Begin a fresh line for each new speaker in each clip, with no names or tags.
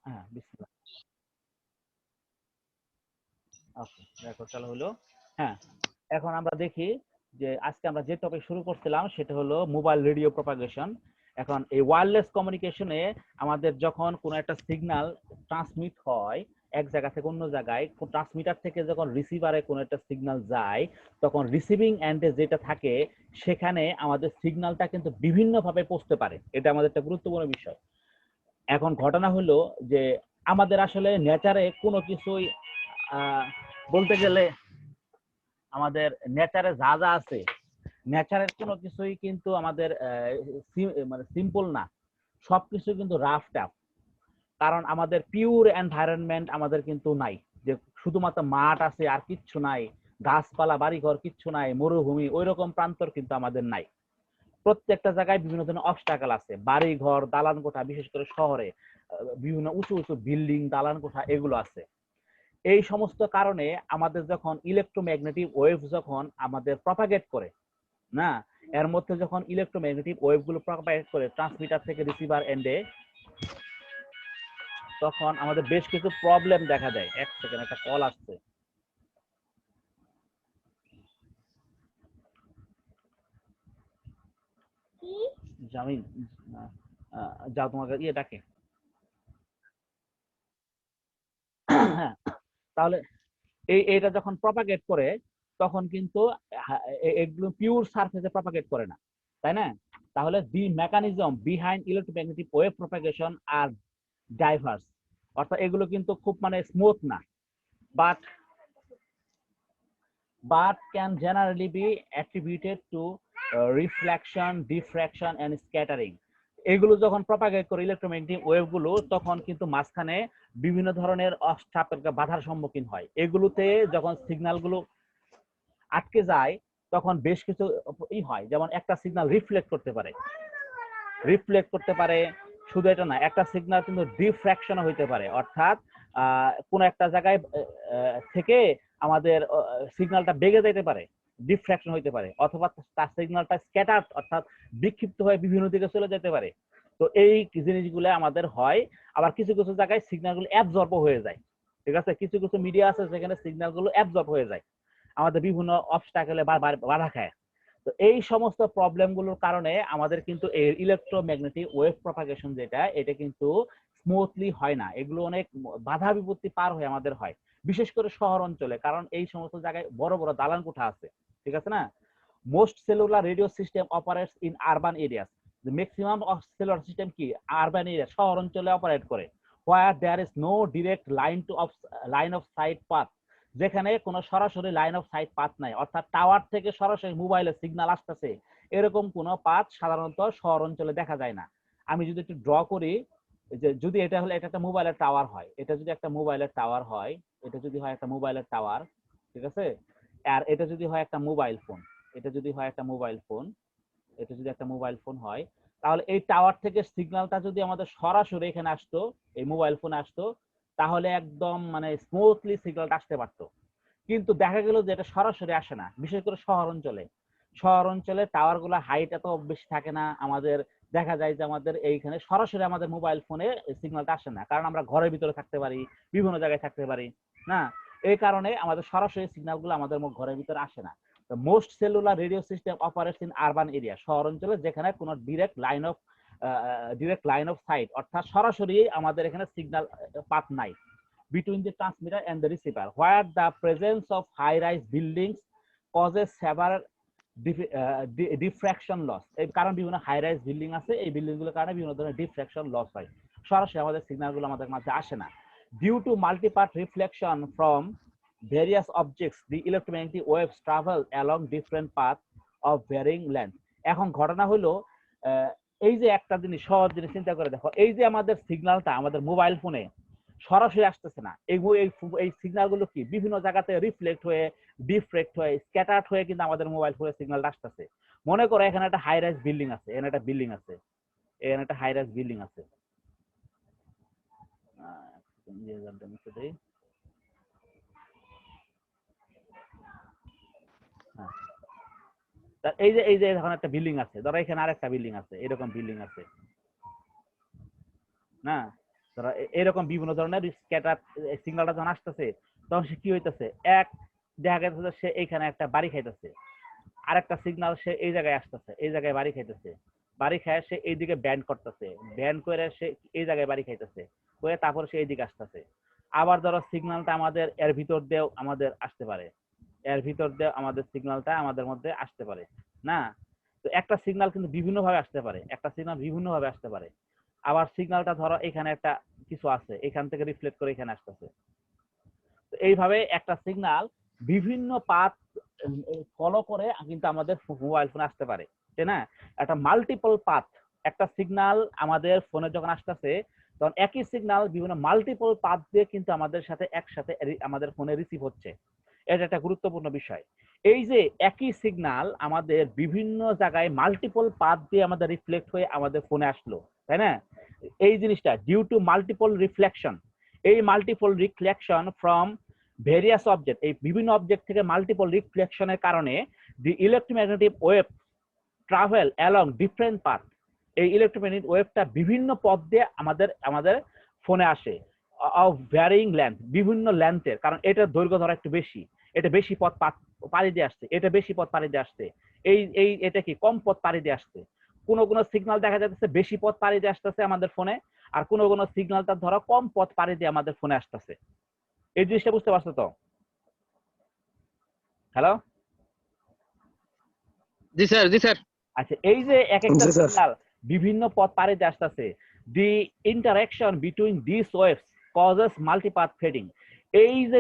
হ্যাঁ বিসমিল্লাহ। ওকে, দেখো চালু হলো। হ্যাঁ, এখন আমরা দেখি যে আজকে আমরা যে টপিক শুরু করছিলাম সেটা হলো মোবাইল রেডিও প্রপাগেশন। এখন এই ওয়্যারলেস কমিউনিকেশনে আমাদের যখন কোনো একটা সিগন্যাল ট্রান্সমিট হয় এক জায়গা থেকে অন্য জায়গায়, ট্রান্সমিটার থেকে যখন রিসিভারে কোনো একটা সিগন্যাল যায়, তখন রিসিভিং এন্ডে যেটা থাকে সেখানে আমাদের সিগন্যালটা কিন্তু বিভিন্নভাবে পৌঁছতে পারে। এটা আমাদের একটা গুরুত্বপূর্ণ বিষয়। এখন ঘটনা হলো যে আমাদের আসলে নেচারে কোনো কিছুই বলতে গেলে আমাদের নেচারে যা যা আছে, নেচারের কোনো কিছুই কিন্তু আমাদের মানে সিম্পল না, সবকিছু কিন্তু রাফ টাফ। কারণ আমাদের পিওর এনভায়রনমেন্ট আমাদের কিন্তু নাই, যে শুধুমাত্র মাঠ আছে আর কিচ্ছু নাই, গাছপালা বাড়িঘর কিচ্ছু নাই, মরুভূমি ওই রকম প্রান্তর কিন্তু আমাদের নাই। প্রত্যেকটা জায়গায় বিভিন্ন ধরনের অবস্টাকেল আছে, বাড়ি ঘর দালান কোঠা, বিশেষ করে শহরে বিভিন্ন উঁচু উঁচু বিল্ডিং দালান কোঠা এগুলো আছে। এই সমস্ত কারণে আমাদের যখন ইলেকট্রোম্যাগনেটিক ওয়েভ যখন আমাদের প্রপাগেট করে না, এর মধ্যে যখন ইলেকট্রোম্যাগনেটিক ওয়েভ গুলো প্রপাগেট করে ট্রান্সমিটার থেকে রিসিভার এন্ডে, তখন আমাদের বেশ কিছু প্রবলেম দেখা দেয়। এক সেকেন্ড, একটা কল আসছে। জামিন, যাও তোমাকে ইয়ে ডাকে। হ্যাঁ, তাহলে এইটা যখন প্রপাগেট করে তখন কিন্তু এগুলো পিওর সারফেসে প্রপাগেট করে না, তাই না? তাহলে the mechanism behind electromagnetic wave propagation আর ডাইভার্স, অর্থাৎ এগুলো কিন্তু খুব মানে স্মুথ না, but can generally be attributed to reflection, diffraction and scattering. এগুলো যখন প্রপাগেট করে ইলেকট্রোম্যাগনেটিক ওয়েভ গুলো, তখন কিন্তু মাঝখানে বিভিন্ন ধরনের অসাপেক্ষ বাধার সম্মুখীন হয়। এগুলোতে যখন সিগন্যাল গুলো আটকে যায় তখন বেশ কিছু হয়, যেমন একটা সিগন্যাল রিফ্লেক্ট করতে পারে, শুধু এটা না, একটা সিগন্যাল কিন্তু ডিফ্র্যাকশন হইতে পারে, অর্থাৎ কোন একটা জায়গায় থেকে আমাদের সিগন্যালটা বেগে যেতে পারে, ডিফ্র্যাকশন হইতে পারে, অথবা তার সিগন্যালটা স্ক্যাটার অর্থাৎ বিক্ষিপ্ত হয়ে বিভিন্ন দিকে চলে যেতে পারে। তো এই জিনিসগুলো আমাদের হয়। আবার কিছু কিছু জায়গায় সিগন্যালগুলো অ্যাবজর্ব হয়ে যায়, ঠিক আছে? কিছু কিছু মিডিয়া আছে যেখানে সিগন্যালগুলো অ্যাবজর্ব হয়ে যায়, আমাদের বিভিন্ন অবস্টাকেলে বাধা খায়। তো এই সমস্ত প্রবলেম গুলোর কারণে আমাদের কিন্তু এই ইলেকট্রোম্যাগনেটিক ওয়েভ প্রপাগেশন যেটা, এটা কিন্তু স্মুথলি হয় না, এগুলো অনেক বাধা বিপত্তি পার হয়ে আমাদের হয়, বিশেষ করে শহর অঞ্চলে। কারণ এই সমস্ত জায়গায় বড় বড় দালান কোঠা আছে, ঠিক আছে না? Most cellular radio system operates in urban areas. Maximum of cellular system কি আরবান এরিয়া, শহর অঞ্চলে অপারেট করে। Where there is no direct line of sight path, যেখানে কোনো সরাসরি লাইন অফ সাইট পাথ নাই, অর্থাৎ টাওয়ার থেকে সরাসরি মোবাইলের সিগন্যাল আসতেছে এরকম কোনো পাথ সাধারণত শহর অঞ্চলে দেখা যায় না। আমি যদি একটু ড্র করি, যে যদি এটা হলে এটা একটা মোবাইলের টাওয়ার হয়, এটা যদি একটা মোবাইলের টাওয়ার হয়, এটা যদি হয় একটা মোবাইলের টাওয়ার, ঠিক আছে? আর এটা যদি হয় একটা মোবাইল ফোন, এটা যদি হয় একটা মোবাইল ফোন, এটা যদি একটা মোবাইল ফোন হয়, তাহলে এই টাওয়ার থেকে সিগন্যালটা যদি আমাদের সরাসরি এখানে আসতো, এই মোবাইল ফোনে আসতো, তাহলে একদম মানে স্মুথলি সিগন্যালটা আসতে পারতো। কিন্তু দেখা গেল যে এটা সরাসরি আসে না, বিশেষ করে শহর অঞ্চলে। শহর অঞ্চলে টাওয়ার গুলো হাইট এত বেশি থাকে না আমাদের, দেখা যায় যে আমাদের এইখানে সরাসরি আমাদের মোবাইল ফোনে সিগন্যালটা আসে না, কারণ আমরা ঘরের ভিতরে থাকতে পারি, বিভিন্ন জায়গায় থাকতে পারি না, এই কারণে আমাদের সরাসরি সিগন্যাল গুলো আমাদের ঘরের ভিতরে আসে না। Most cellular radio system operates in urban area, শহর অঞ্চলে যেখানে কোনো ডিরেক্ট লাইন অফ সাইট, অর্থাৎ সরাসরি আমাদের এখানে সিগন্যাল পাথ নাই between the transmitter and the receiver, where the presence of high-rise buildings causes severe diffraction loss। এই কারণ বিভিন্ন হাই রাইজ বিল্ডিং আছে, এই বিল্ডিং গুলোর কারণে বিভিন্ন ধরনের ডিফ্রাকশন লস হয়, সরাসরি আমাদের সিগন্যাল গুলো আমাদের মাঝে আসে না। Due to multipart reflection from various objects, the electromagnetic waves travel along different path of varying length. এখন ঘটনা হলো এই যে একটা জিনিস, সহজ জিনিস চিন্তা করে দেখো, এই যে আমাদের সিগন্যালটা আমাদের মোবাইল ফোনে সরাসরি আসতেছে না, এই সিগন্যাল গুলো কি বিভিন্ন জায়গাতে রিফ্লেক্ট হয়ে, ডিফ্রেক্ট হয়ে, স্ক্যাটার্ড হয়ে কিন্তু আমাদের মোবাইল ফোনে সিগন্যালটা আসতেছে। মনে করো এখানে একটা হাই রাইজ বিল্ডিং আছে, এখানে একটা বিল্ডিং আছে, এখানে একটা হাই রাইজ বিল্ডিং আছে। এই যে এখন একটা বিল্ডিং আছে, ধরো এখানে আরেকটা বিল্ডিং আছে, এরকম বিল্ডিং আছে না, ধরো এরকম বিভিন্ন ধরনের স্ক্যাটার সিগন্যালটা যখন আসতেছে তখন সে কি হইতেছে, এক দেখা গেছে সে এইখানে একটা বাড়ি খাইতেছে, আরেকটা সিগন্যাল সে এই জায়গায় আসতেছে, এই জায়গায় বাড়ি খাইতেছে, বাড়ি খায় সে এইদিকে ব্যান্ড করতেছে, ব্যান্ড করে সে এই জায়গায় বাড়ি খাইতেছে, করে তারপর সে এইদিকে আসতেছে। আবার ধরো সিগন্যালটা আমাদের এর ভিতর দিয়েও আমাদের আসতে পারে, এর ভিতর দিয়ে আমাদের সিগন্যালটা আমাদের মধ্যে আসতে পারে না। তো একটা সিগন্যাল কিন্তু বিভিন্ন ভাবে আসতে পারে, একটা সিগন্যাল বিভিন্ন ভাবে আসতে পারে। আবার সিগন্যালটা ধরো এখানে একটা কিছু আছে, এখান থেকে রিফ্লেক্ট করে এখানে আসতেছে। তো এইভাবে একটা সিগন্যাল বিভিন্ন পাথ ফলো করে কিন্তু আমাদের মোবাইল ফোনে আসতে পারে, তাই না? একটা মাল্টিপল পাথ, একটা সিগন্যাল আমাদের ফোনে যখন আসতেছে তখন একই সিগন্যাল বিভিন্ন মাল্টিপল পাথ দিয়ে কিন্তু আমাদের সাথে একসাথে আমাদের ফোনে রিসিভ হচ্ছে। এটা একটা গুরুত্বপূর্ণ বিষয়। এই যে একই সিগন্যাল আমাদের বিভিন্ন জায়গায় মাল্টিপল পাথ দিয়ে আমাদের রিফ্লেক্ট হয়ে আমাদের ফোনে আসলো, তাই না? এই জিনিসটা ডিউ টু মাল্টিপল রিফ্লেকশন, এই multiple reflection from various object, এই বিভিন্ন অবজেক্ট থেকে মাল্টিপল রিফ্লেকশনের কারণে the electromagnetic wave travel along different path, এই ইলেকট্রোম্যাগনেটিক ওয়েভটা বিভিন্ন পথ দিয়ে আমাদের আমাদের ফোনে আসে অফ ভ্যারিং লেন্থ, বিভিন্ন লেন্থের, কারণ এটার দৈর্ঘ্য ধরা একটু বেশি, এটা বেশি পথ পাড়ি দিয়ে আসছে, এটা বেশি পথ পাড়ি দিয়ে আসছে, এই এটা কি কম পথ পাড়ি দিয়ে আসছে। কোন কোন সিগন্যাল দেখা যাচ্ছে বেশি পথ পাড়ি দিয়ে আসতেছে আমাদের ফোনে, আর কোন কোন সিগন্যালটা ধরো কম পথ পাড়ি দিয়ে আমাদের ফোনে আসতেছে। এই জিনিসটা বুঝতে পারছো তো? হ্যালো,
জি স্যার, জি স্যার।
আচ্ছা, এই যে এক একটা সিগন্যাল বিভিন্ন পথ পাড়ি দিয়ে আসতেছে, the interaction between this waves causes multipath fading, এই যে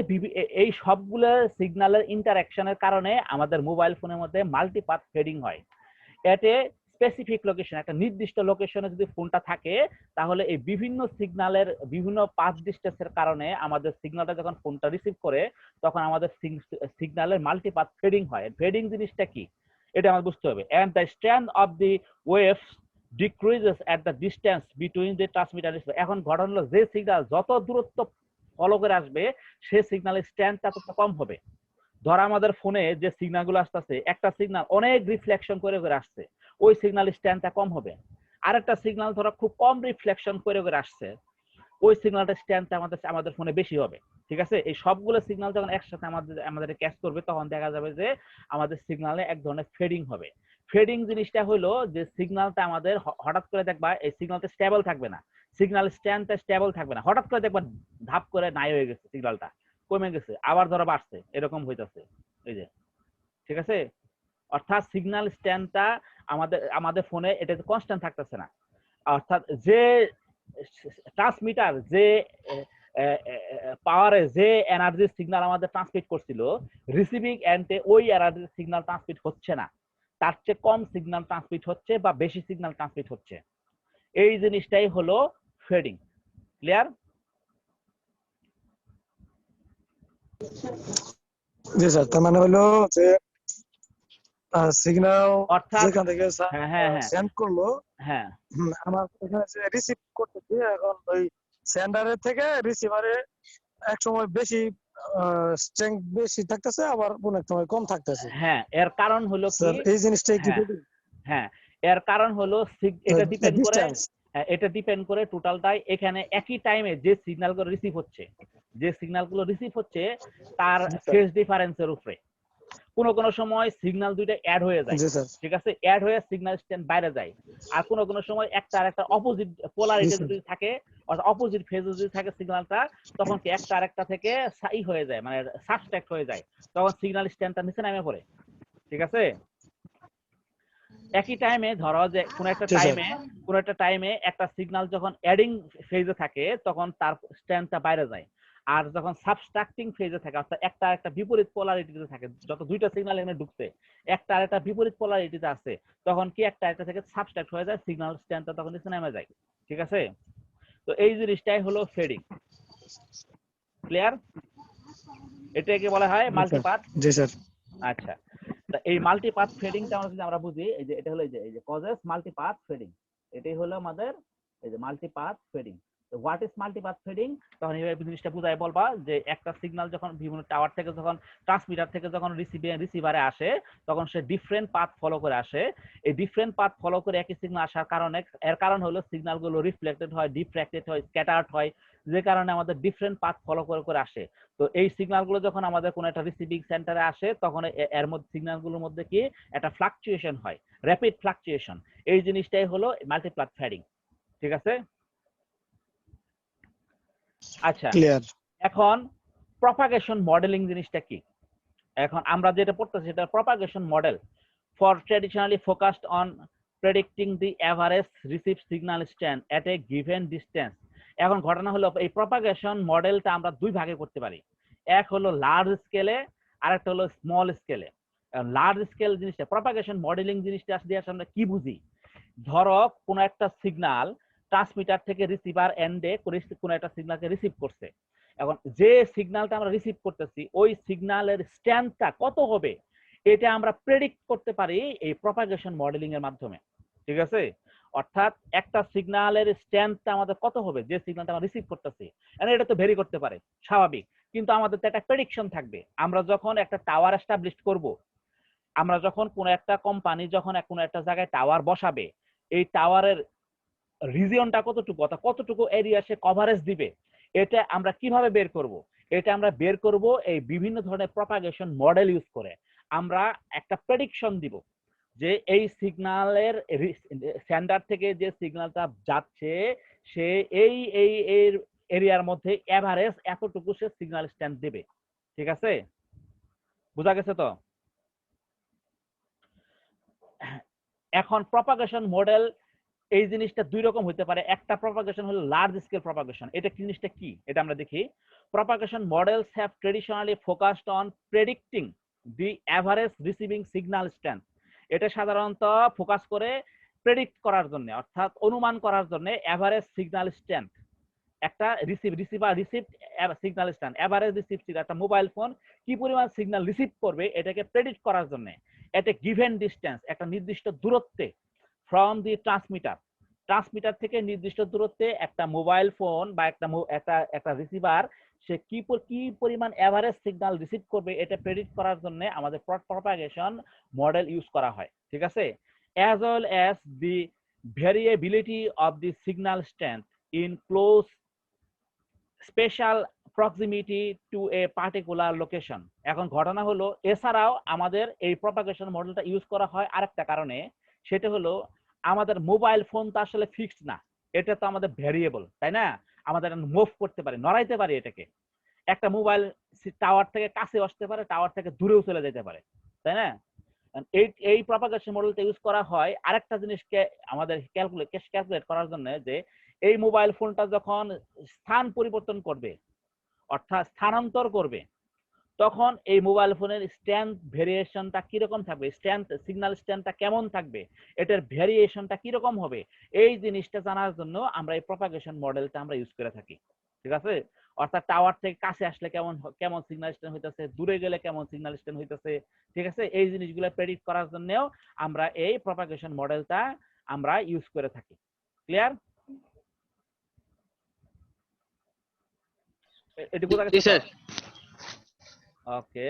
এই সবগুলো সিগন্যালের ইন্টারাকশনের কারণে আমাদের মোবাইল ফোনের মধ্যে মাল্টিপাথ ফেডিং হয়। এতে স্পেসিফিক লোকেশন, একটা নির্দিষ্ট লোকেশনে যদি ফোনটা থাকে তাহলে এই বিভিন্ন সিগন্যালের বিভিন্ন পাথ ডিস্টেন্সের কারণে আমাদের সিগন্যালটা যখন ফোনটা রিসিভ করে তখন আমাদের সিগন্যালের মাল্টিপাথ ফেডিং হয়। ফেডিং জিনিসটা কি এটা আমাদের বুঝতে হবে। And the strength of the waves decreases at the distance between the transmitter. এখন ঘটনা হলো যে সিগন্যাল যত দূরত্ব ফলো করে আসবে সেই সিগন্যালের স্ট্রেংথটা তত কম হবে। ধর আমাদের ফোনে যে সিগন্যালগুলো আসতেছে, একটা সিগন্যাল অনেক রিফ্লেকশন করে করে আসছে, ওই সিগন্যাল স্ট্রেংথটা কম হবে। আরেকটা সিগন্যাল ধরো খুব কম রিফ্লেকশন করে করে আসছে, ওই সিগন্যালটা স্ট্রেংথটা আমাদের ফোনে বেশি হবে। ঠিক আছে, এই সবগুলো সিগন্যাল যখন একসাথে আমাদের ক্যাচ করবে তখন দেখা যাবে যে আমাদের সিগন্যালে এক ধরনের ফেডিং হবে। ফেডিং জিনিসটা হলো যে সিগন্যালটা আমাদের হঠাৎ করে দেখবা এই সিগন্যালটা স্টেবল থাকবে না, সিগন্যাল স্ট্রেংথটা স্টেবল থাকবে না, হঠাৎ করে দেখবা ধাপ করে নাই হয়ে গেছে, সিগন্যালটা কমে গেছে, আবার ধরো বাড়ছে, এরকম হইতাছে। এই যে, ঠিক আছে, অর্থাৎ সিগন্যাল স্ট্রেংথটা আমাদের ফোনে এটা কনস্ট্যান্ট থাকতেছে না। অর্থাৎ যে ট্রান্সমিটার যে পাওয়ারে যে এনার্জি সিগন্যাল আমাদের ট্রান্সমিট করছিল, রিসিভিং এন্ডে ওই এনার্জি সিগন্যাল ট্রান্সমিট হচ্ছে না, তার চেয়ে কম সিগন্যাল ট্রান্সমিট হচ্ছে বা বেশি সিগন্যাল ট্রান্সমিট হচ্ছে। এই জিনিসটাই হলো ফেডিং। ক্লিয়ার?
জি স্যার, তার মানে হলো যে সিগন্যাল
অর্থাৎ
যেখান থেকে
হ্যাঁ হ্যাঁ হ্যাঁ
সেন্ড করলো,
হ্যাঁ
আমার এখানে যে রিসিভ করতেছি, এখন ওই সেন্ডারের থেকে রিসিভারে এক সময় বেশি স্ট্রেংথ বেশি থাকতেছে, আবার কোন এক সময় কম থাকতেছে।
হ্যাঁ, এর কারণ হলো কি,
স্যার এই জিনিসটাই কি
হ্যাঁ হ্যাঁ, এর কারণ হলো এটা ডিপেন্ড করে,
ডিসটেন্স?
এটা ডিপেন্ড করে টোটালটাই এখানে একই টাইমে যে সিগন্যালগুলো রিসিভ হচ্ছে, যে সিগন্যালগুলো রিসিভ হচ্ছে তার ফেজ ডিফারেন্সের উপরে। কোন কোন সময় সিগন্যাল দুইটা অ্যাড হয়ে যায়,
জি স্যার।
ঠিক আছে, অ্যাড হয়ে সিগন্যাল স্ট্রেন্থ বাইরে যায়। আর কোন কোন সময় একটা আর একটা অপোজিট পোলারিটি যদি থাকে, অর্থাৎ অপোজিট ফেজে যদি থাকে সিগন্যালটা, তখন কি একটা আরেকটা থেকে সাই হয়ে যায়, মানে সাবস্ট্রাক্ট হয়ে যায়, তখন সিগন্যাল স্ট্রেন্থটা নিচে নামে পড়ে। ঠিক আছে, একই টাইমে ধরো যে কোন একটা টাইমে একটা সিগন্যাল যখন অ্যাডিং ফেজে থাকে তখন তার স্ট্রেন্থটা বাইরে যায়, আর যখন সাবস্ট্রাক্টিং ফেজে থাকে অর্থাৎ একটা একটা বিপরীত পোলারিটিতে থাকে, যত দুইটা সিগন্যাল এখানে ঢুকছে একটা আরেকটা বিপরীত পোলারিটিতে আছে, তখন কি একটা একটা থেকে সাবস্ট্রাক্ট হয়ে যায়, সিগন্যাল স্ট্রেন্থটা তখন নিচে নেমে যায়। ঠিক আছে, তো এই জিনিসটাই হলো ফেডিং। ক্লিয়ার? এটাকে বলা হয় মাল্টিপাথ।
জি স্যার।
আচ্ছা, এই মাল্টিপাথ ফেডিংটা আমরা যদি আমরা বুঝি, এই যে এটা হলো এই যে কজেস মাল্টিপাথ ফেডিং, এটাই হলো আমাদের এই যে multipath fading. What is multipath feeding, তখন এইভাবে জিনিসটা বুঝাই বলবা যে একটা সিগন্যাল যখন বিভিন্ন টাওয়ার থেকে যখন ট্রান্সমিটার থেকে যখন রিসিভারে আসে তখন সে ডিফারেন্ট পাথ ফলো করে আসে। এই ডিফারেন্ট পাথ ফলো করে একই সিগন্যাল আসার কারণে এর কারণ হলো সিগন্যালগুলো রিফ্লেক্টেড হয়, ডিফ্র্যাক্টেড হয়, স্ক্যাটার্ড হয়, যে কারণে আমাদের ডিফারেন্ট পাথ ফলো করে করে আসে। তো এই সিগন্যালগুলো যখন আমাদের কোনো একটা রিসিভিং সেন্টারে আসে তখন এর মধ্যে সিগন্যালগুলোর মধ্যে কি একটা ফ্লাকচুয়েশন হয়, র্যাপিড ফ্লাকচুয়েশন। এই জিনিসটাই হলো মাল্টিপাথ ফিডিং। ঠিক আছে? আচ্ছা,
ক্লিয়ার।
এখন প্রপাগেশন মডেলিং জিনিসটা কি? এখন আমরা যেটা পড়তেছি সেটা propagation model for traditionally focused on predicting the average receive signal strength at a given distance. এখন ঘটনা হলো এই প্রপাগেশন মডেলটা আমরা দুই ভাগে করতে পারি। এক হলো লার্জ স্কেলে, আরেকটা হলো স্মল স্কেলে। লার্জ স্কেল জিনিসটা প্রপাগেশন মডেলিং জিনিসটা দিয়ে আমরা কি বুঝি? ধরো কোনো একটা সিগন্যাল ট্রান্সমিটার থেকে রিসিভার এন্ডে কোনো একটা সিগন্যালকে রিসিভ করছে। এখন যে সিগন্যালটা আমরা রিসিভ করতেছি ওই সিগন্যালের স্ট্রেংথটা কত হবে এটা আমরা প্রেডিক্ট করতে পারি এই প্রপাগেশন মডেলিং এর মাধ্যমে। ঠিক আছে? অর্থাৎ একটা সিগন্যালের স্ট্রেংথটা আমাদের কত হবে যে সিগন্যালটা আমরা রিসিভ করতেছি, এটা তো ভেরি করতে পারে, স্বাভাবিক। কিন্তু আমাদের তো একটা প্রেডিকশন থাকবে। আমরা যখন একটা টাওয়ার এস্টাবলিশ করব, আমরা যখন কোনো একটা কোম্পানি যখন কোনো একটা জায়গায় টাওয়ার বসাবে, এই টাওয়ারের রিজিয়নটা কতটুকু অর্থাৎ কতটুকু এরিয়া সে কভারেজ দিবে এটা আমরা কিভাবে বের করব? এটা আমরা বের করব এই বিভিন্ন ধরনের প্রপাগেশন মডেল ইউজ করে। আমরা একটা প্রেডিকশন দিব যে এই সিগন্যালের সেন্ডার থেকে যে সিগন্যালটা যাচ্ছে সে এই এই এর এরিয়ার মধ্যে এভারেজ এতটুকু সে সিগন্যাল স্ট্রেন্থ দেবে। ঠিক আছে? বোঝা গেছে তো? এখন প্রপাগেশন মডেল এই জিনিসটা দুই রকম হতে পারে। একটা প্রপাগেশন হলো লার্জ স্কেল প্রপাগেশন। এটা জিনিসটা কি এটা আমরা দেখি। Propagation models have traditionally focused on predicting the average receiving signal strength. এটা সাধারণত ফোকাস করে প্রেডিক্ট করার জন্য অর্থাৎ অনুমান করার জন্য এভারেজ সিগন্যাল স্ট্রেংথ। একটা receiver received signal strength, average received একটা মোবাইল ফোন কি পরিমাণ সিগন্যাল রিসিভ করবে এটাকে প্রেডিক্ট করার জন্য এটা গিভেন ডিস্টেন্স একটা নির্দিষ্ট দূরত্বে ফ্রম দি ট্রান্সমিটার থেকে নির্দিষ্ট দূরত্বে একটা মোবাইল ফোন বা একটা রিসিভার সে কি পরিমাণ এভারেজ সিগন্যাল রিসিভ করবে এটা প্রেডিক্ট করার জন্য আমাদের প্রপাগেশন মডেল ইউজ করা হয়। ঠিক আছে? as well as the variability of the signal strength in close spatial proximity to a particular location. এখন ঘটনা হলো এছাড়াও আমাদের এই প্রপাগেশন মডেলটা ইউজ করা হয় আরেকটা কারণে, সেটা হলো আমাদের মোবাইল ফোন তো আসলে ফিক্সড না, এটা তো আমাদের ভ্যারিয়েবল, তাই না? আমাদের মুভ করতে পারি, নড়াইতে পারি এটাকে। একটা মোবাইল টাওয়ার থেকে কাছে আসতে পারে, টাওয়ার থেকে দূরেও চলে যেতে পারে, তাই না? এই প্রপাগেশন মডেলটা ইউজ করা হয় আরেকটা জিনিসকে আমাদের ক্যালকুলেট করার জন্য যে এই মোবাইল ফোনটা যখন স্থান পরিবর্তন করবে অর্থাৎ স্থানান্তর করবে তখন এই মোবাইল ফোনের স্ট্রেংথ ভেরিয়েশনটা কিরকম থাকবে, স্ট্রেংথ সিগন্যাল স্ট্রেংথটা কেমন থাকবে, এটার ভেরিয়েশনটা কিরকম হবে, এই জিনিসটা জানার জন্য আমরা এই প্রপাগেশন মডেলটা আমরা ইউজ করে থাকি। ঠিক আছে? অর্থাৎ টাওয়ার থেকে কাছে আসলে কেমন কেমন সিগন্যাল স্ট্রেংথ হইতেছে, দূরে গেলে কেমন সিগন্যাল স্ট্রেংথ হইতেছে। ঠিক আছে? এই জিনিসগুলো প্রেডিক্ট করার জন্যও আমরা এই প্রপাগেশন মডেলটা আমরা ইউজ করে থাকি। ক্লিয়ার? এটি বোঝা গেছে? ওকে,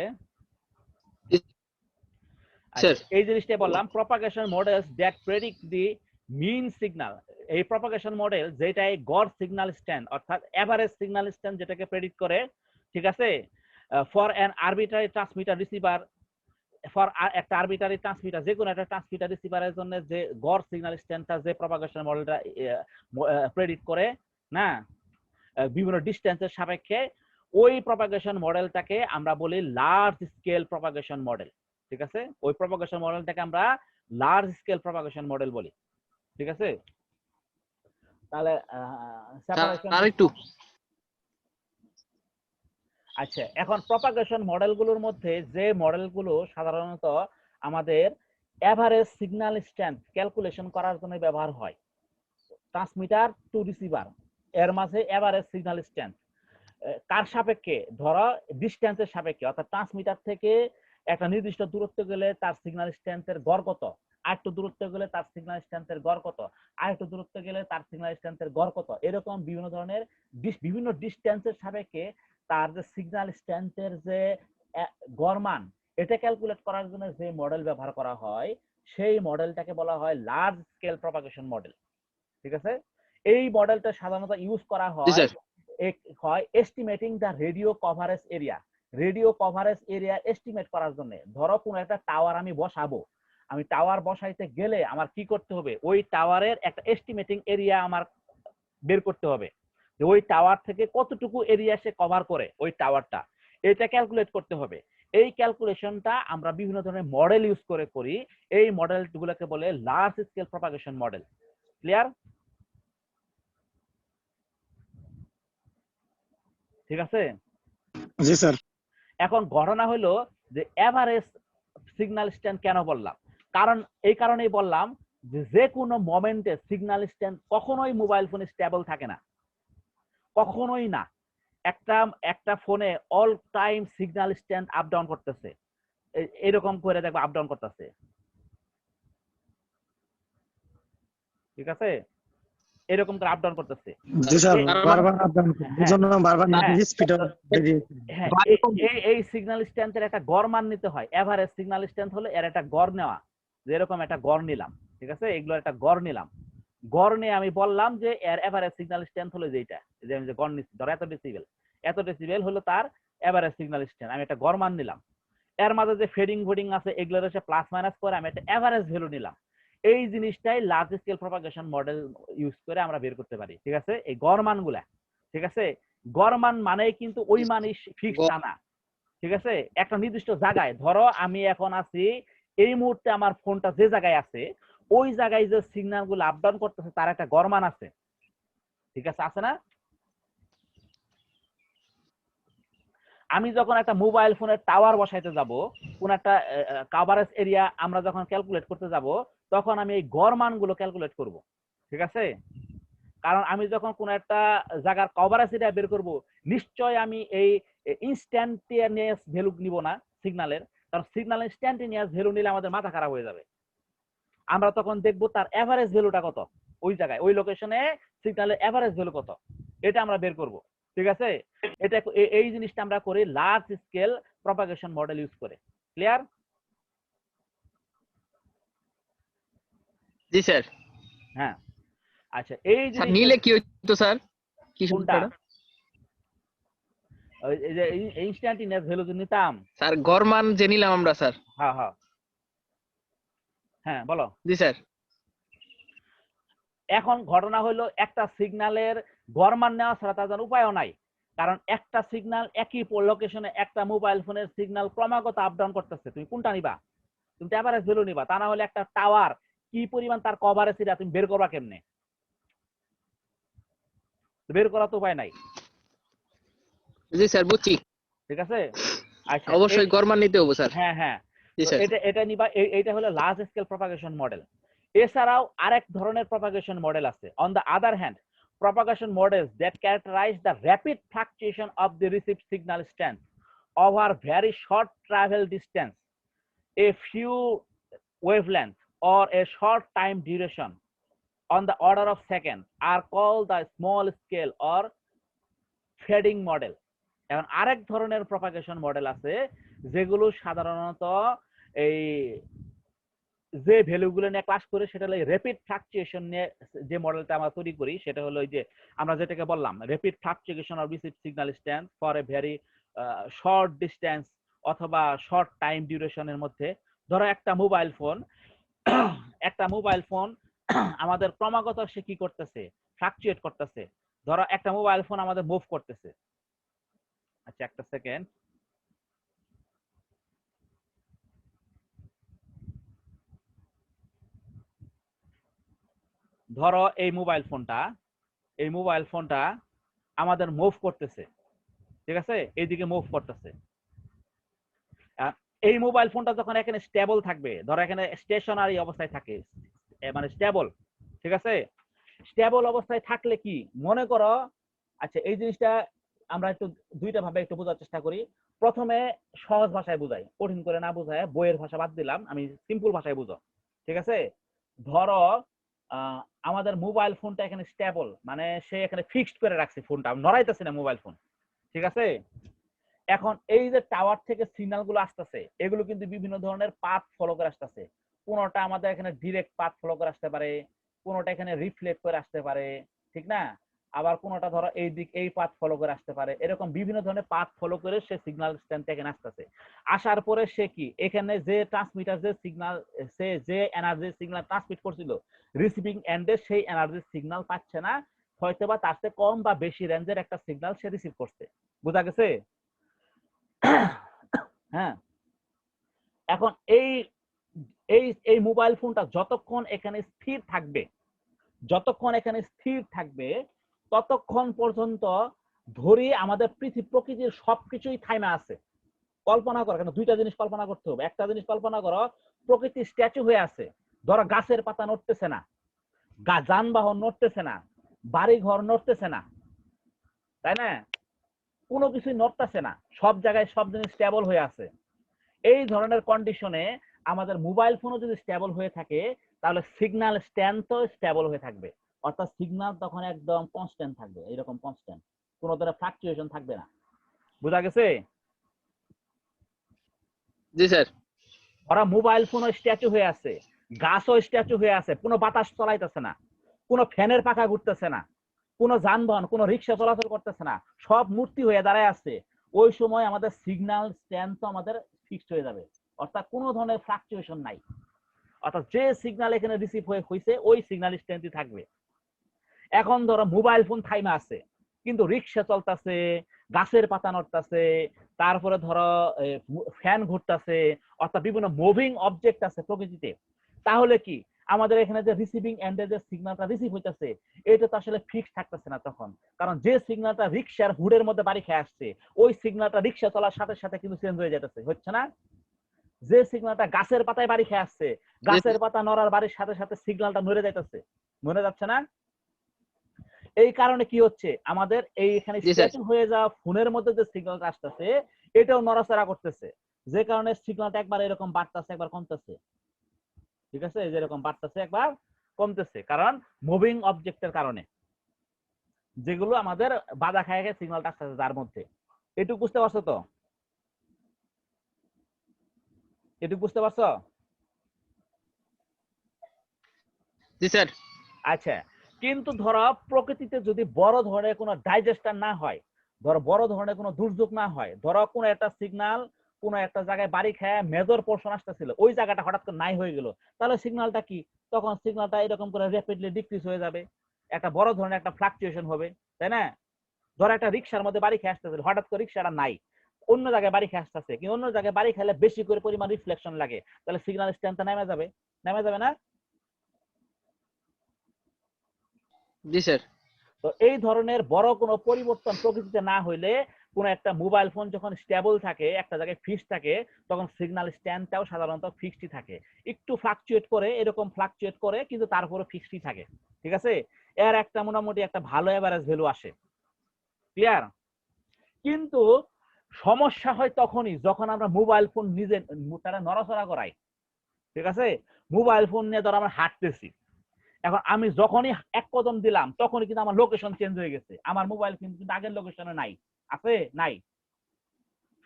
এই জিনিসটা বললাম propagation models that predict the mean signal. এই প্রপাগেশন মডেল যেটাই গড় সিগন্যাল স্ট্রেংথ অর্থাৎ এভারেজ সিগন্যাল স্ট্রেংথ যেটাকে প্রেডিক্ট করে। ঠিক আছে? For an arbitrary transmitter receiver, for একটা আরবিট্রারি ট্রান্সমিটার যে কোনো একটা ট্রান্সমিটার রিসিভারের জন্য যে গড় সিগন্যাল স্ট্রেংথটা যে প্রপাগেশন মডেলটা প্রেডিক্ট করে না বিভিন্ন ডিস্টেন্সের সাপেক্ষে, ওই প্রপাগেশন মডেলটাকে আমরা বলি লার্জ স্কেল প্রপাগেশন মডেল। ঠিক আছে? ওই প্রপাগেশন মডেলটাকে আমরা লার্জ স্কেল প্রপাগেশন মডেল বলি। ঠিক আছে? তাহলে
আরেকটু
আচ্ছা, এখন প্রপাগেশন মডেলগুলোর মধ্যে যে মডেলগুলো সাধারণত আমাদের এভারেজ সিগন্যাল স্ট্রেংথ ক্যালকুলেশন করার জন্য ব্যবহার হয়, ট্রান্সমিটার টু রিসিভার এর মাঝে এভারেজ সিগন্যাল স্ট্রেংথ কার সাপেক্ষে? ধরো ডিস্টেন্সের সাপেক্ষে, অর্থাৎ ট্রান্সমিটার থেকে একটা নির্দিষ্ট দূরত্ব গেলে তার সিগন্যাল স্ট্রেংথের গড় কত, আরেকটু দূরত্বে গেলে তার সিগন্যাল স্ট্রেংথের গড় কত, আরেকটু দূরত্বে গেলে তার সিগন্যাল স্ট্রেংথের গড় কত, এরকম বিভিন্ন ধরনের বিভিন্ন ডিস্টেন্সের সাপেক্ষে তার যে সিগন্যাল স্ট্রেংথের যে গড় মান এটা ক্যালকুলেট করার জন্য যে মডেল ব্যবহার করা হয় সেই মডেলটাকে বলা হয় লার্জ স্কেল প্রপাগেশন মডেল। ঠিক আছে, এই মডেলটা সাধারণত ইউজ করা
জি
হয়
sir.
Estimating the radio coverage area. Radio coverage area estimate করার জন্য, ধরো কোনো একটা টাওয়ার আমি বসাবো, আমি টাওয়ার বসাইতে গেলে আমার কি করতে হবে, ওই টাওয়ারের একটা এস্টিমেটিং এরিয়া আমার বের করতে হবে, যে ওই টাওয়ার থেকে কতটুকু এরিয়া সে কভার করে ওই টাওয়ারটা, এটা ক্যালকুলেট করতে হবে। এই ক্যালকুলেশনটা আমরা বিভিন্ন ধরনের মডেল ইউজ করে করি, এই মডেলগুলোকে বলে large scale propagation model. Clear? ঠিক আছে।
জি স্যার।
এখন ঘটনা হলো যে এভারেজ সিগন্যাল স্ট্রেংথ কেন বললাম, কারণ এই কারণেই বললাম যে কোনো মোমেন্টে সিগন্যাল স্ট্রেংথ কখনোই মোবাইল ফোনে স্টেবল থাকে না, কখনোই না। একটা একটা ফোনে all time signal strength up down করতেছে, এরকম করে দেখবো আপ ডাউন করতেছে। ঠিক আছে, এরকম করে আপ ডাউন করতেছে।
জি স্যার, বারবার আপ ডাউন করে বুঝুন না, বারবার নেটের স্পিড
হ্যাঁ, এই সিগন্যাল স্ট্রেংথের একটা গড় মান নিতে হয়। এভারেজ সিগন্যাল স্ট্রেংথ হলো এর একটা গড় নেওয়া, যেরকম একটা গড় নিলাম। ঠিক আছে, এগুলোর একটা গড় নিলাম, গড় নিয়ে আমি বললাম যে এর এভারেজ সিগন্যাল স্ট্রেংথ হলো যেটা, যে আমি যে গড় নিচ্ছি, ধরো এত ডেসিবেল হলো তার এভারেজ সিগন্যাল স্ট্রেংথ, আমি একটা গড় মান নিলাম। এর মাঝে যে ফেডিং ভোডিং আছে এগুলোর এসে প্লাস মাইনাস করে আমি একটা এভারেজ ভ্যালু নিলাম। এই জিনিসটাই large scale propagation model use করে আমরা বের করতে পারি। ঠিক আছে, এই গড় মানগুলা। ঠিক আছে, গড় মান মানে কিন্তু ওই মানই ফিক্সড না। ঠিক আছে, একটা নির্দিষ্ট জায়গায়, ধরো আমি এখন আছি এই মুহূর্তে আমার ফোনটা যে জায়গায় আছে ওই জায়গায় যে সিগন্যাল গুলো আপ ডাউন করতেছে তার একটা গড় মান আছে। ঠিক আছে, আছে না? আমি যখন একটা মোবাইল ফোনের টাওয়ার বসাইতে যাব, কোন একটা কভারেজ এরিয়া আমরা যখন ক্যালকুলেট করতে যাব, তখন আমি এই গড় মানগুলো ক্যালকুলেট করব। ঠিক আছে, কারণ আমি যখন কোন একটা জায়গার কভারেজ এরিয়া বের করব, নিশ্চয় আমি এই ইনস্ট্যান্টিনিয়াস ভ্যালু নিব না সিগন্যালের, কারণ সিগন্যাল ইনস্ট্যান্টিনিয়াস ভ্যালু নিলে আমাদের মাথা খারাপ হয়ে যাবে। আমরা তখন দেখব তার এভারেজ ভ্যালুটা কত, ওই জায়গায় ওই লোকেশনে সিগন্যালের এভারেজ ভ্যালু কত, এটা আমরা বের করব। ঠিক আছে, এটা এই জিনিসটা আমরা করি large scale propagation model use করে। ক্লিয়ার?
জি স্যার।
হ্যাঁ, আচ্ছা, এই
স্যার
জিনিসটা
নিলে কি হইতো স্যার? কি
কোনটা?
সমস্যাটা?
এই যে ইনস্ট্যান্টিনিয়াস ভ্যালু যে নিতাম।
স্যার গড় মান যে নিলাম আমরা স্যার।
হ্যাঁ হ্যাঁ হ্যাঁ, বলো।
জি স্যার।
এখন ঘটনা হলো একটা সিগন্যালের গড় মান নেওয়া ছাড়া তার উপায়ও নাই, কারণ একটা সিগন্যাল একই লোকেশনে একটা মোবাইল ফোনের সিগন্যাল ক্রমাগত আপ ডাউন করতেছে, তুমি কোনটা নিবা? তুমি তো এভারেজ ভ্যালু নিবা, তা না হলে একটা টাওয়ার কি পরিমাণ তার কভারেজ এরিয়া তুমি বের করবা কেমনে? বের করার তো উপায় নাই।
জি স্যার, বুঝছি।
ঠিক আছে, আচ্ছা,
অবশ্যই গড় মান নিতে হবে স্যার।
হ্যাঁ হ্যাঁ,
জি
তো
স্যার।
এটা নিবা, এইটা হলো লার্জ স্কেল প্রপাগেশন মডেল। এছাড়াও আরেক ধরনের প্রপাগেশন মডেল আছে। On the other hand, propagation models that characterize the rapid fluctuation of the received signal strength over very short travel distance, a few wavelength or a short time duration on the order of seconds are called the small scale or fading model. এখন আরেক ধরনের propagation model আছে যেগুলো সাধারণত এই যে ভ্যালুগুলো নিয়ে class করে সেটা হলো র্যাপিড ফ্লাকচুয়েশন নিয়ে যে মডেলটা আমরা তৈরি করি সেটা হলো ওই যে আমরা যেটাকে বললাম rapid fluctuation of received signal strength for a very short distance অথবা শর্ট টাইম ডিউরেশনের মধ্যে। ধরো একটা মোবাইল ফোন আমাদের ক্রমাগত সে কি করতেছে, ফ্লাকচুয়েট করতেছে। ধরো একটা মোবাইল ফোন আমাদের মুভ করতেছে। আচ্ছা, একটা সেকেন্ড। ধরো এই মোবাইল ফোনটা আমাদের মুভ করতেছে। ঠিক আছে, এইদিকে মুভ করতেছে। এই মোবাইল ফোনটা যখন এখানে স্টেবল থাকবে, ধরো এখানে স্টেশনারি অবস্থায় থাকে, মানে স্টেবল। ঠিক আছে, স্টেবল অবস্থায় থাকলে কি মনে করো, আচ্ছা এই জিনিসটা আমরা একটু দুইটা ভাবে একটু বোঝার চেষ্টা করি। প্রথমে সহজ ভাষায় বুঝাই, কঠিন করে না বুঝায়, বইয়ের ভাষা বাদ দিলাম, আমি সিম্পল ভাষায় বুঝো। ঠিক আছে? ধরো আমাদের মোবাইল ফোনটা এখানে স্টেবল, মানে সে এখানে ফিক্সড করে রাখছে ফোনটা, আমি নড়াইতেছি না মোবাইল ফোন, ঠিক আছে? এখন এই যে টাওয়ার থেকে সিগন্যাল গুলো আসতেছে, এগুলো কিন্তু বিভিন্ন ধরনের পাথ ফলো করে আসতেছে। কোনোটা আমাদের এখানে ডিরেক্ট পাথ ফলো করে আসতে পারে, কোনোটা এখানে রিফ্লেক্ট করে আসতে পারে, ঠিক না? আবার কোনোটা ধরো এই দিক এই পাথ ফলো করে আসতে পারে, এরকম বিভিন্ন ধরনের পাথ ফলো করে সে সিগন্যাল স্ট্যান্ড এখানে আসতেছে। আসার পরে সে কি এখানে যে ট্রান্সমিটার যে সিগন্যাল, সে যে এনার্জি সিগন্যাল ট্রান্সমিট করছিল, রিসিভিং এন্ডে সেই এনার্জি সিগন্যাল পাচ্ছে না, হয়তোবা তার চেয়ে কম বা বেশি রেঞ্জের একটা সিগন্যাল সে রিসিভ করছে। বোঝা গেছে? হ্যাঁ, এখন এই এই এই মোবাইল ফোনটা যতক্ষণ এখানে স্থির থাকবে, যতক্ষণ এখানে স্থির থাকবে ততক্ষণ পর্যন্ত ধরি আমাদের পৃথিবী প্রকৃতির সবকিছুই থাইমা আছে। কল্পনা করো, কেন দুইটা জিনিস কল্পনা করতে হবে। একটা জিনিস কল্পনা করো, প্রকৃতি স্ট্যাচু হয়ে আছে, ধরো গাছের পাতা নড়তেছে না, যানবাহন নড়তেছে না, বাড়ি ঘর নড়তেছে না, তাই না? কোনো কিছুই নড়তেছে না, সব জায়গায় সব জিনিস স্টেবল হয়ে আছে। এই ধরনের কন্ডিশনে আমাদের মোবাইল ফোনও যদি স্টেবল হয়ে থাকে, তাহলে সিগন্যাল স্ট্যান্ড তো স্টেবল হয়ে থাকবে, অর্থাৎ সিগন্যাল তখন একদম কনস্ট্যান্ট থাকবে, এরকম কনস্ট্যান্ট, কোনো ধরনের ফ্লাকচুয়েশন থাকবে না। বোঝা গেছে?
জি স্যার।
ওরা মোবাইল ফোনও স্ট্যাচু হয়ে আছে, গাছও স্ট্যাচু হয়ে আছে, কোনো বাতাস চলাইতেছে না, কোনো ফ্যানের পাখা ঘুরতেছে না, কোনো যানবাহন কোনো রিক্সা চলাচল করতেছে না, সব মূর্তি হয়ে দাঁড়ায় আছে। ওই সময় আমাদের সিগন্যাল স্ট্যান্ড তো আমাদের ফিক্সড হয়ে যাবে, অর্থাৎ কোনো ধরনের ফ্লাকচুয়েশন নাই, অর্থাৎ যে সিগন্যাল এখানে রিসিভ হয়েছে ওই সিগন্যাল স্ট্যান্ডই থাকবে। এখন ধরো মোবাইল ফোন থাইমা আছে, কিন্তু রিক্সা চলতেছে, গাছের পাতা নড়তেছে, তারপরে ধরো ফ্যান ঘুরতেছে, অর্থাৎ বিভিন্ন মুভিং অবজেক্ট আছে প্রকৃতিতে, তাহলে কি আমাদের এখানে যে রিসিভিং এন্ডে যে সিগন্যালটা রিসিভ হইতেছে এটা তো আসলে ফিক্স থাকতেছে না তখন, কারণ যে সিগন্যালটা রিক্সার হুডের মধ্যে বাড়ি খেয়ে আসছে ওই সিগন্যালটা রিক্সা চলার সাথে সাথে কিন্তু চেঞ্জ হয়ে যেতেছে, হচ্ছে না? যে সিগন্যালটা গাছের পাতায় বাড়ি খেয়ে আসছে, গাছের পাতা নড়ার বাড়ির সাথে সাথে সিগন্যালটা নড়ে যাইতেছে, নড়ে যাচ্ছে না? এই কারণে কি হচ্ছে, আমাদের এই এখানে
জি স্যার।
স্ট্যাচু হয়ে যাওয়া ফোনের মধ্যে যে সিগন্যালটা আসতেছে এটাও নড়াচড়া করতেছে, যে কারণে সিগন্যালটা একবার এরকম বাড়তেছে একবার কমতেছে, ঠিক আছে? যেরকম বাড়তেছে একবার কমতেছে, কারণ মুভিং অবজেক্টের কারণে, যেগুলো আমাদের বাধা খায় গেছে সিগন্যালটা আসতেছে যার মধ্যে। এটুকু বুঝতে পারছো তো? এটুকু বুঝতে পারছো?
জি স্যার।
আচ্ছা, কিন্তু ধরো প্রকৃতিতে যদি বড় ধরনের কোনো ডাইজেস্টার না হয়, ধরো বড় ধরনের কোনো দুর্যোগ না হয়, ধরো কোনো একটা সিগন্যাল কোনো একটা জায়গায় বাড়ি খায় মেজর পোর্শন আসতেছিল, ওই জায়গাটা হঠাৎ করে নাই হয়ে গেল, তাহলে সিগন্যালটা কি, তখন সিগন্যালটা এরকম করে র্যাপিডলি ডিক্রিজ হয়ে যাবে, একটা বড় ধরনের একটা ফ্লাকচুয়েশন হবে, তাই না? ধরো একটা রিক্সার মধ্যে বাড়ি খেয়ে আসতেছিল, হঠাৎ করে রিক্সাটা নাই, অন্য জায়গায় বাড়ি খেয়ে আসতেছে, কিন্তু অন্য জায়গায় বাড়ি খেলে বেশি করে পরিমাণ রিফ্লেকশন লাগে, তাহলে সিগন্যাল স্ট্রেংথটা নেমে যাবে, নেমে যাবে না?
জি স্যার।
তো এই ধরনের বড় কোনো পরিবর্তন প্রকৃতিতে না হইলে, কোন একটা মোবাইল ফোন যখন স্টেবল থাকে একটা জায়গায় ফিক্সড থাকে, তখন সিগন্যাল স্ট্যান্ডটাও সাধারণত ফিক্সডই থাকে, একটু ফ্লাকচুয়েট করে, এরকম ফ্লাকচুয়েট করে কিন্তু তারপরে ফিক্সডই থাকে, ঠিক আছে? এর একটা মোটামুটি একটা ভালো এভারেজ ভ্যালু আসে, ক্লিয়ার? কিন্তু সমস্যা হয় তখনই যখন আমরা মোবাইল ফোন নিজে তারা নড়াচড়া করাই, ঠিক আছে? মোবাইল ফোন নিয়ে ধর আমরা হাঁটতেছি, এখন আমি যখনই এক কদম দিলাম তখনই কিন্তু আমার লোকেশন চেঞ্জ হয়ে গেছে, আমার মোবাইল কিন্তু আগের লোকেশনে নাই, আছে নাই।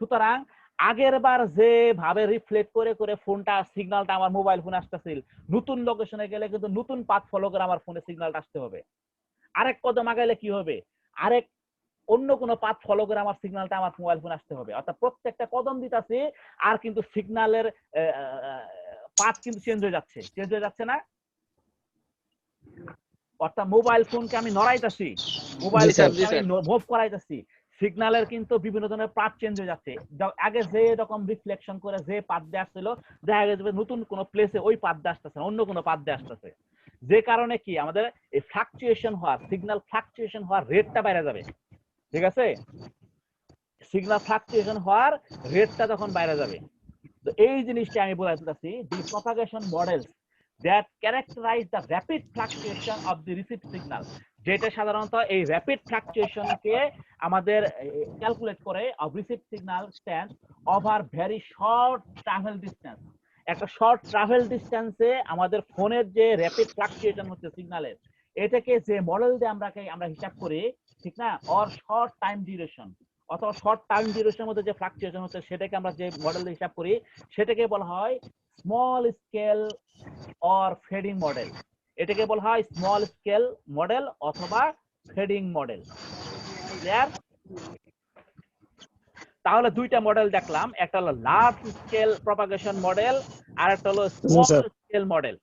সুতরাং আগের বার যেভাবে রিফ্লেক্ট করে করে ফোনটা সিগন্যালটা আমার মোবাইল ফোনে আসতেছিল, নতুন লোকেশনে গেলে কিন্তু নতুন পাথ ফলো করে আমার ফোনে সিগন্যালটা আসতে হবে। আরেক কদম আগাইলে কি হবে, আরেক অন্য কোনো পাথ ফলো করে আমার সিগন্যালটা আমার মোবাইল ফোনে আসতে হবে, অর্থাৎ প্রত্যেকটা কদম দিতেছি আর কিন্তু সিগন্যালের পাথ কিন্তু চেঞ্জ হয়ে যাচ্ছে, চেঞ্জ হয়ে যাচ্ছে না? অর্থাৎ মোবাইল ফোনকে আমি নড়াইতেছি, মোবাইল
জি স্যার।
ফোনকে
জি
আমি
স্যার।
মুভ করাইতেছি, সিগন্যালের কিন্তু বিভিন্ন ধরনের পাথ চেঞ্জ হয়ে যাচ্ছে, আগে যে রকম রিফ্লেকশন করে যে পাথ দিয়ে আসছিল দেখা গেছে নতুন কোনো প্লেসে ওই পাথ দিয়ে আসতেছে, অন্য কোনো পাথ দিয়ে আসতেছে, যে কারণে কি আমাদের এই ফ্লাকচুয়েশন হওয়ার সিগন্যাল ফ্লাকচুয়েশন হওয়ার রেটটা বেড়ে যাবে, ঠিক আছে? সিগন্যাল ফ্লাকচুয়েশন হওয়ার রেটটা তখন বাইরে যাবে। তো এই জিনিসটা আমি বলতে চাচ্ছি, the propagation models that characterise the rapid fluctuation of the received signal, যেটা সাধারণত এই র্যাপিড ফ্লাকচুয়েশনকে আমাদের ক্যালকুলেট করে of received signal stand over very short travel distance, একটা শর্ট ট্রাভেল ডিস্টেন্সে আমাদের ফোনের যে র্যাপিড ফ্লাকচুয়েশন হচ্ছে সিগন্যালের, এটাকে যে মডেল দিয়ে আমরা হিসাব করি, ঠিক না, অর শর্ট টাইম ডিউরেশন অথবা শর্ট টাইম ডিউরেশনের মধ্যে যে ফ্লাকচুয়েশন হচ্ছে সেটাকে আমরা যে মডেল দিয়ে হিসাব করি সেটাকে বলা হয় small scale or fading model. এটাকে বলা হয় স্মল স্কেল মডেল অথবা ফেডিং মডেল। ক্লিয়ার? তাহলে দুইটা মডেল দেখলাম, একটা হলো লার্জ স্কেল প্রপাগেশন মডেল আর একটা হলো স্মল স্কেল মডেল।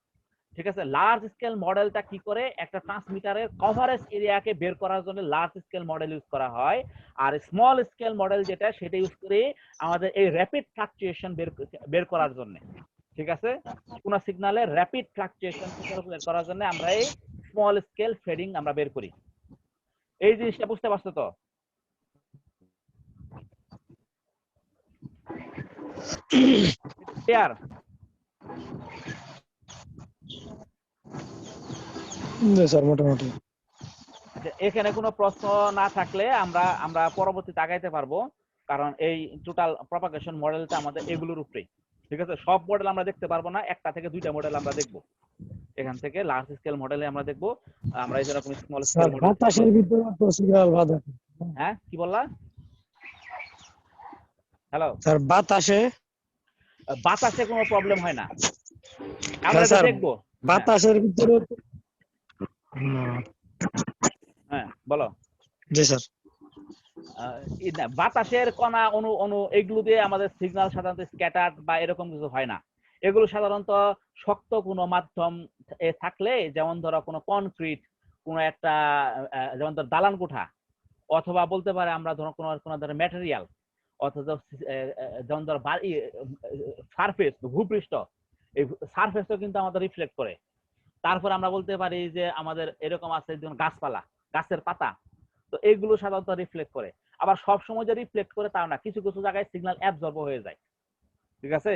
ঠিক আছে, লার্জ স্কেল মডেলটা কি করে, একটা ট্রান্সমিটারের কভারেজ এরিয়াকে বের করার জন্য লার্জ স্কেল মডেল ইউজ করা হয়, আর স্মল স্কেল মডেল যেটা সেটা ইউজ করি আমাদের এই র্যাপিড ফ্লাকচুয়েশন বের করার জন্য। ঠিক আছে, কোন সিগন্যালের র্যাপিড ফ্লাকচুয়েশন বের করার জন্য আমরা এই স্মল স্কেল ফেডিং আমরা বের করি। এই জিনিসটা বুঝতে পারছো তো? ক্লিয়ার?
স্যার মোটামুটি।
এখানে কোনো প্রশ্ন না থাকলে আমরা পরবর্তীতে আগাইতে পারবো, কারণ এই টোটাল প্রপাগেশন মডেলটা আমাদের এগুলোর উপরেই। ঠিক আছে, সব মডেল আমরা দেখতে পারবো না, একটা থেকে দুইটা মডেল আমরা দেখবো। এখান থেকে লার্জ স্কেল মডেলে আমরা দেখবো, আমরা এই যেরকম স্মল স্কেল মডেল।
বাতাসের ভিতরে তো সিগন্যাল বাধা।
হ্যাঁ, কি বললা? হ্যালো
স্যার
বাতাসে কোনো প্রবলেম হয় না, আমরা
স্যার
দেখবো।
বাতাসের ভিতরে।
হ্যাঁ বলো।
জি স্যার।
বাতাসের কণা অণু অণু এগুলো দিয়ে আমাদের সিগন্যাল সাধারণত স্ক্যাটার বা এরকম কিছু হয় না। এগুলো সাধারণত শক্ত কোনো মাধ্যম থাকলে, যেমন ধরো কোনো কনক্রিট, কোনো একটা যেমন ধরো দালান কোঠা, অথবা বলতে পারে আমরা ধরো কোনো ধরনের ম্যাটেরিয়াল, অথবা যেমন ধরো সারফেস, ভূপৃষ্ঠ, এই সারফেসও কিন্তু আমাদের রিফ্লেক্ট করে। তারপর আমরা বলতে পারি যে আমাদের এরকম আছে যেমন গাছপালা, গাছের পাতা, তো এইগুলো সাধারণত রিফ্লেক্ট করে। আবার সব সময় যে রিফ্লেক্ট করে তাও না, কিছু কিছু জায়গায় সিগন্যাল অ্যাবজর্ব হয়ে যায়। ঠিক আছে,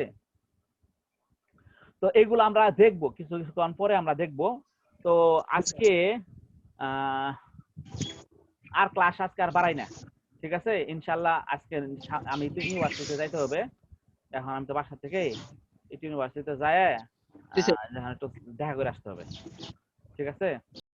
তো এগুলো আমরা দেখবো কিছুক্ষণ পরে আমরা দেখবো। তো আজকে আর ক্লাস আজকে আর বাড়াই না। ঠিক আছে, ইনশাল্লাহ আজকে আমি ইউনিভার্সিটিতে যাইতে হবে, এখন আমি তো বাসা থেকে ইউনিভার্সিটিতে যায় একটু দেখা করে আসতে হবে। ঠিক আছে।